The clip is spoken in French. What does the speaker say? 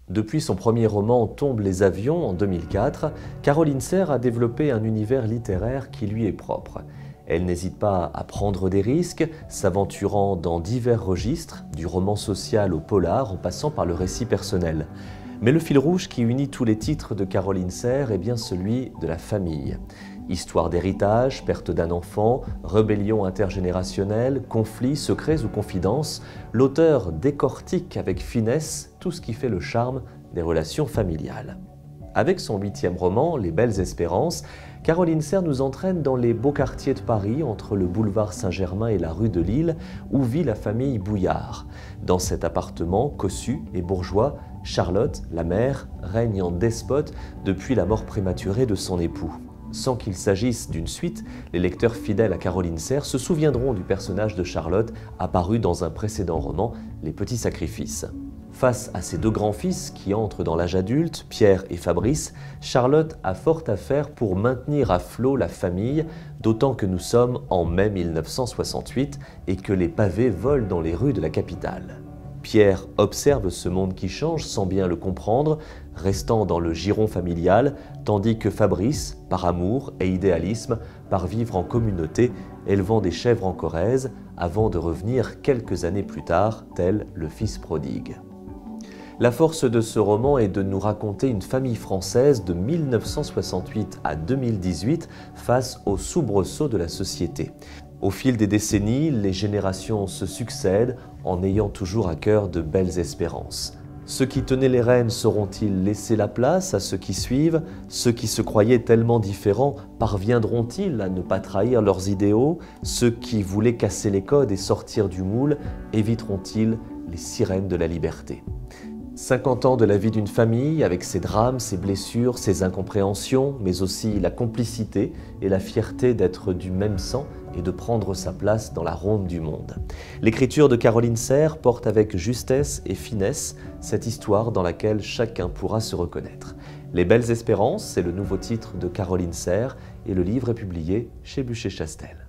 Depuis son premier roman Tombent les avions en 2004, Caroline Serre a développé un univers littéraire qui lui est propre. Elle n'hésite pas à prendre des risques, s'aventurant dans divers registres, du roman social au polar en passant par le récit personnel. Mais le fil rouge qui unit tous les titres de Caroline Serre est bien celui de la famille. Histoire d'héritage, perte d'un enfant, rébellion intergénérationnelle, conflits, secrets ou confidences, l'auteur décortique avec finesse tout ce qui fait le charme des relations familiales. Avec son 8e roman, Les Belles Espérances, Caroline Serre nous entraîne dans les beaux quartiers de Paris, entre le boulevard Saint-Germain et la rue de Lille, où vit la famille Bouillard. Dans cet appartement cossu et bourgeois, Charlotte, la mère, règne en despote depuis la mort prématurée de son époux. Sans qu'il s'agisse d'une suite, les lecteurs fidèles à Caroline Serre se souviendront du personnage de Charlotte apparu dans un précédent roman, Les Petits Sacrifices. Face à ses deux grands-fils qui entrent dans l'âge adulte, Pierre et Fabrice, Charlotte a fort à faire pour maintenir à flot la famille, d'autant que nous sommes en mai 1968 et que les pavés volent dans les rues de la capitale. Pierre observe ce monde qui change sans bien le comprendre, restant dans le giron familial, tandis que Fabrice, par amour et idéalisme, part vivre en communauté, élevant des chèvres en Corrèze, avant de revenir quelques années plus tard, tel le fils prodigue. La force de ce roman est de nous raconter une famille française de 1968 à 2018 face aux soubresauts de la société. Au fil des décennies, les générations se succèdent en ayant toujours à cœur de belles espérances. Ceux qui tenaient les rênes sauront-ils laisser la place à ceux qui suivent? Ceux qui se croyaient tellement différents parviendront-ils à ne pas trahir leurs idéaux? Ceux qui voulaient casser les codes et sortir du moule éviteront-ils les sirènes de la liberté? 50 ans de la vie d'une famille, avec ses drames, ses blessures, ses incompréhensions, mais aussi la complicité et la fierté d'être du même sang et de prendre sa place dans la ronde du monde. L'écriture de Caroline Serre porte avec justesse et finesse cette histoire dans laquelle chacun pourra se reconnaître. Les Belles Espérances, c'est le nouveau titre de Caroline Serre et le livre est publié chez Buchet-Chastel.